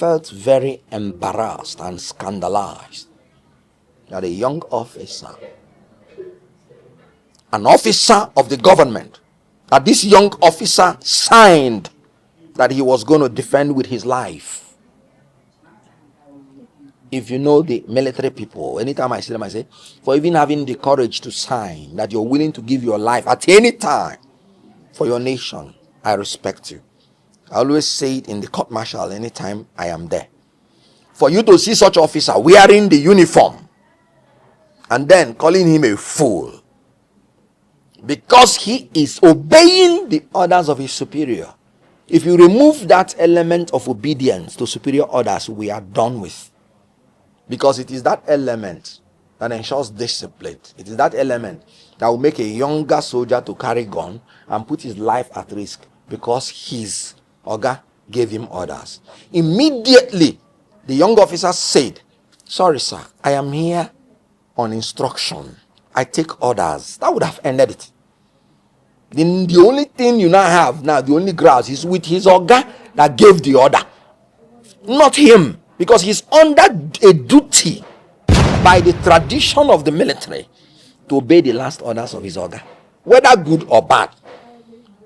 felt very embarrassed and scandalized that a young officer, an officer of the government, that this young officer signed that he was going to defend with his life. If you know the military people, anytime I see them, I say, for even having the courage to sign that you're willing to give your life at any time for your nation, I respect you. I always say it in the court martial anytime I am there. For you to see such officer wearing the uniform and then calling him a fool because he is obeying the orders of his superior. If you remove that element of obedience to superior orders, we are done with. Because it is that element that ensures discipline. It is that element that will make a younger soldier to carry gun and put his life at risk because his Oga gave him orders. Immediately, the young officer said, sorry sir, I am here on instruction. I take orders. That would have ended it. Then the only thing you now have, the only grouse is with his Oga that gave the order. Not him. Because he's under a duty by the tradition of the military to obey the last orders of his Oga, whether good or bad.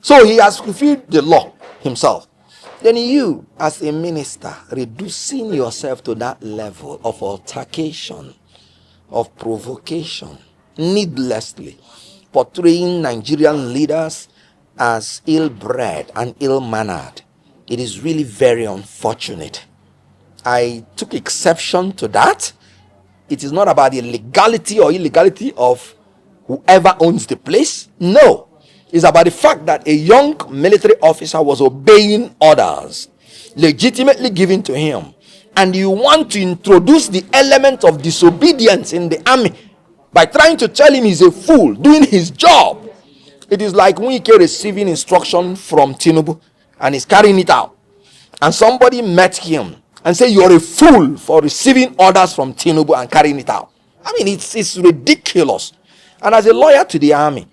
So he has fulfilled the law himself. Then you, as a minister, reducing yourself to that level of altercation, of provocation, needlessly, portraying Nigerian leaders as ill-bred and ill-mannered, it is really very unfortunate. I took exception to that. It is not about the legality or illegality of whoever owns the place. No. It's about the fact that a young military officer was obeying orders legitimately given to him. And you want to introduce the element of disobedience in the army by trying to tell him he's a fool doing his job. It is like Wike receiving instruction from Tinubu and he's carrying it out. And somebody met him and say you're a fool for receiving orders from Tinubu and carrying it out. I mean, it's ridiculous. And as a lawyer to the army,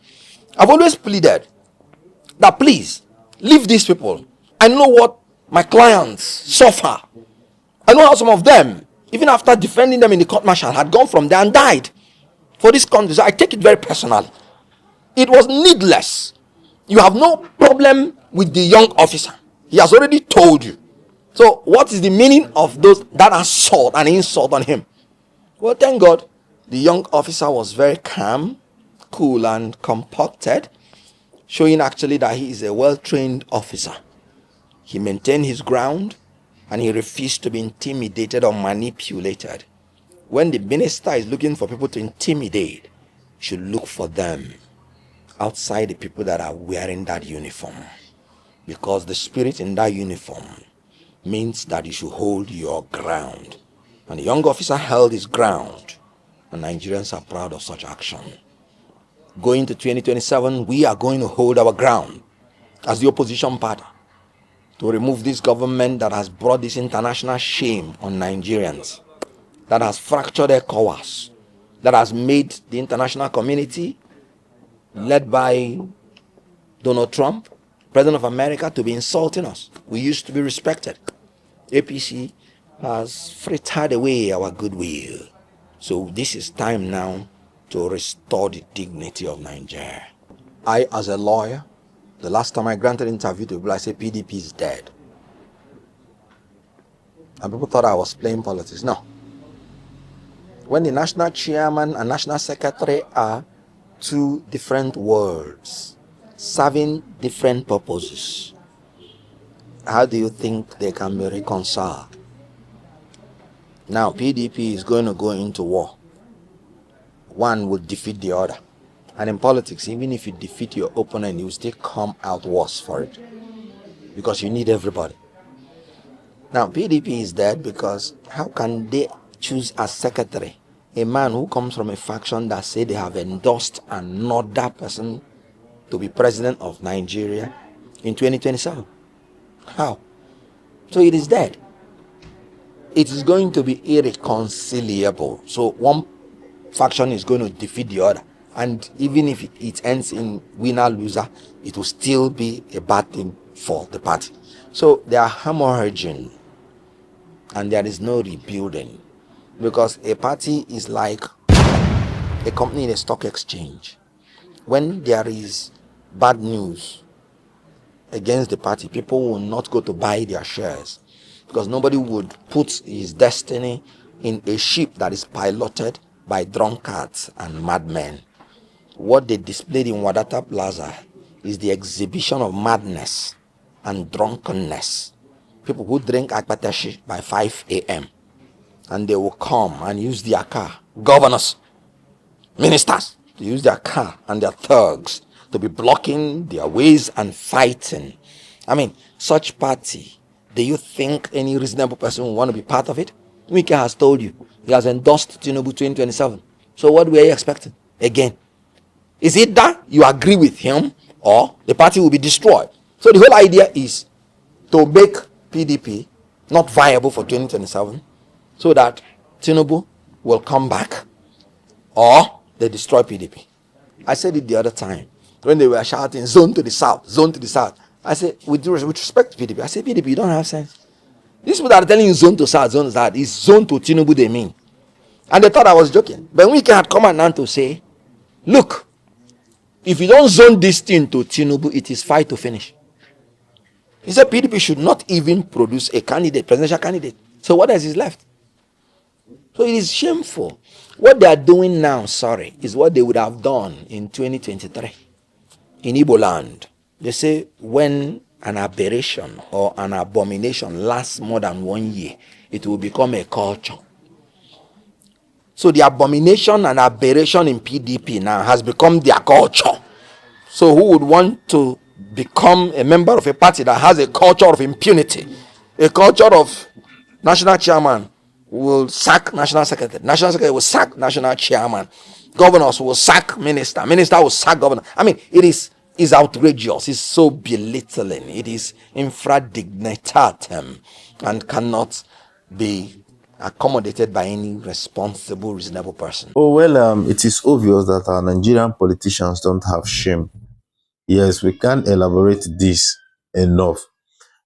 I've always pleaded that please leave these people. I know what my clients suffer. I know how some of them, even after defending them in the court martial, had gone from there and died for this country. So I take it very personally. It was needless. You have no problem with the young officer. He has already told you. So what is the meaning of that assault and insult on him? Well, thank God, the young officer was very calm, cool and compacted, showing actually that he is a well-trained officer. He maintained his ground and he refused to be intimidated or manipulated. When the minister is looking for people to intimidate, he should look for them outside the people that are wearing that uniform. Because the spirit in that uniform means that you should hold your ground. And the young officer held his ground. And Nigerians are proud of such action. Going to 2027, we are going to hold our ground as the opposition party to remove this government that has brought this international shame on Nigerians, that has fractured ECOWAS, that has made the international community, led by Donald Trump, President of America, to be insulting us. We used to be respected. APC has frittered away our goodwill. So this is time now to restore the dignity of Nigeria. I, as a lawyer, the last time I granted an interview to people, I said PDP is dead. And people thought I was playing politics. No. When the national chairman and national secretary are two different worlds, serving different purposes, how do you think they can be reconciled? Now, PDP is going to go into war. One will defeat the other. And in politics, even if you defeat your opponent, you still come out worse for it. Because you need everybody. Now, PDP is dead because how can they choose as secretary a man who comes from a faction that say they have endorsed another person to be president of Nigeria in 2027? How? So it is dead. It is going to be irreconcilable. So one faction is going to defeat the other. And even if it ends in winner-loser, it will still be a bad thing for the party. So they are hemorrhaging and there is no rebuilding, because a party is like a company in a stock exchange. When there is bad news against the party, people will not go to buy their shares, because nobody would put his destiny in a ship that is piloted by drunkards and madmen. What they displayed in Wadata Plaza is the exhibition of madness and drunkenness. People who drink akpateshi by 5 a.m. and they will come and use their car. Governors, ministers, to use their car and their thugs to be blocking their ways and fighting. I mean, such party, do you think any reasonable person will want to be part of it? Wike has told you, he has endorsed Tinubu 2027. So what were you expecting? Again, is it that you agree with him or the party will be destroyed? So the whole idea is to make PDP not viable for 2027 so that Tinubu will come back, or they destroy PDP. I said it the other time when they were shouting zone to the south, zone to the south. I said, with respect to PDP, I said, PDP, you don't have sense. These people that are telling you zone to south, is zone to Tinubu they mean. And they thought I was joking. But Wike had come out now to say, look, if you don't zone this thing to Tinubu, it is fight to finish. He said PDP should not even produce a candidate, presidential candidate. So what else is left? So it is shameful. What they are doing now, is what they would have done in 2023 in Igbo land. They say when an aberration or an abomination lasts more than 1 year, it will become a culture. So the abomination and aberration in PDP now has become their culture. So who would want to become a member of a party that has a culture of impunity, a culture of national chairman will sack national secretary, national secretary will sack national chairman, governors will sack minister, minister will sack governor? I mean, it is outrageous. It's so belittling. It is infradignitatem and cannot be accommodated by any responsible, reasonable person. Oh, well, it is obvious that our Nigerian politicians don't have shame. Yes, we can't elaborate this enough.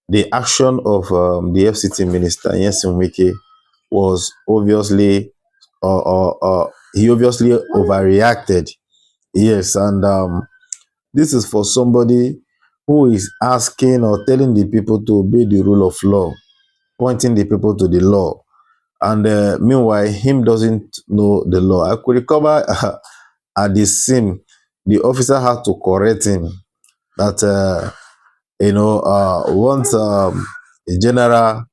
The action of the FCT minister, Nyesom Wike, was obviously, he obviously overreacted. Yes, and this is for somebody who is asking or telling the people to obey the rule of law, pointing the people to the law. And meanwhile, him doesn't know the law. I could recover at the scene, the officer had to correct him that, once a general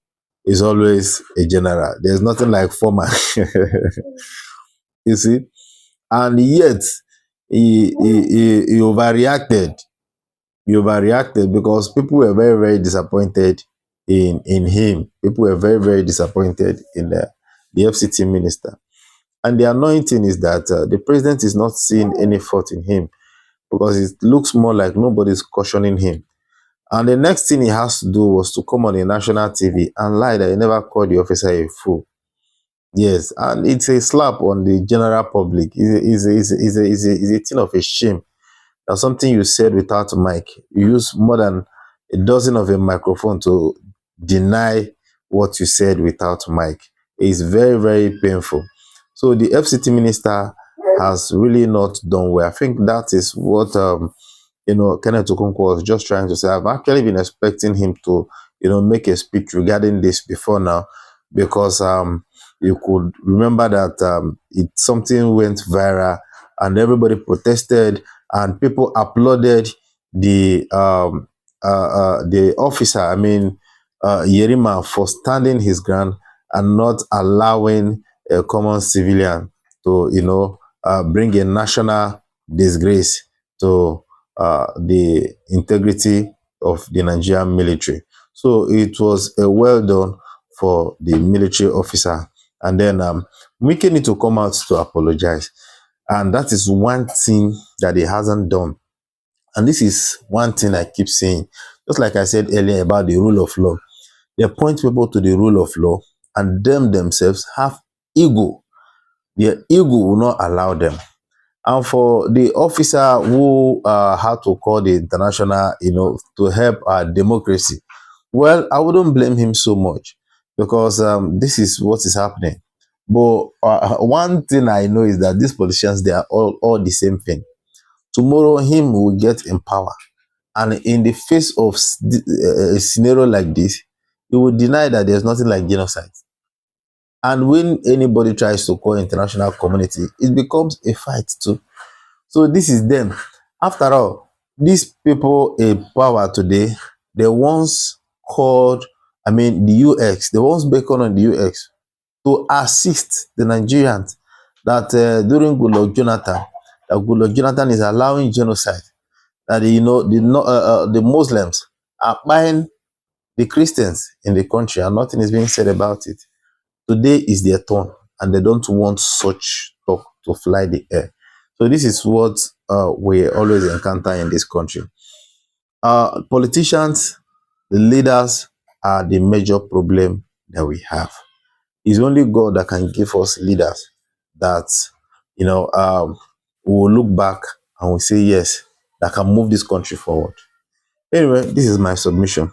is always a general. There's nothing like former. You see? And yet, he overreacted. He overreacted because people were very, very disappointed in him. People were very, very disappointed in the FCT minister. And the annoying thing is that the president is not seeing any fault in him, because it looks more like nobody's cautioning him. And the next thing he has to do was to come on a national TV and lie that he never called the officer a fool. Yes, and it's a slap on the general public. It's a thing of a shame. That's something you said without mic. You use more than a dozen of a microphone to deny what you said without mic. It's very, very painful. So the FCT minister has really not done well. I think that is what Kenneth Okonkwo was just trying to say. I've actually been expecting him to make a speech regarding this before now, because you could remember that something went viral and everybody protested and people applauded the officer, Yerima, for standing his ground and not allowing a common civilian to bring a national disgrace to the integrity of the Nigerian military. So it was a well done for the military officer. And then Wike need to come out to apologize. And that is one thing that he hasn't done. And this is one thing I keep saying. Just like I said earlier about the rule of law. They point people to the rule of law, and them themselves have ego. Their ego will not allow them. And for the officer who had to call the international, to help our democracy, well, I wouldn't blame him so much, because this is what is happening. But one thing I know is that these politicians, they are all the same thing. Tomorrow, him will get in power, and in the face of a scenario like this, he will deny that there's nothing like genocide. And when anybody tries to call international community, it becomes a fight too. So this is them. After all, these people in power today, they once called, I mean, the UX, they once beckoned on the UX to assist the Nigerians that during Goodluck Jonathan, that Goodluck Jonathan is allowing genocide, that the Muslims are buying the Christians in the country, and nothing is being said about it. Today is their turn, and they don't want such talk to fly the air. So this is what we always encounter in this country. Politicians, the leaders are the major problem that we have. It's only God that can give us leaders that, will look back and will say yes, that can move this country forward. Anyway, this is my submission.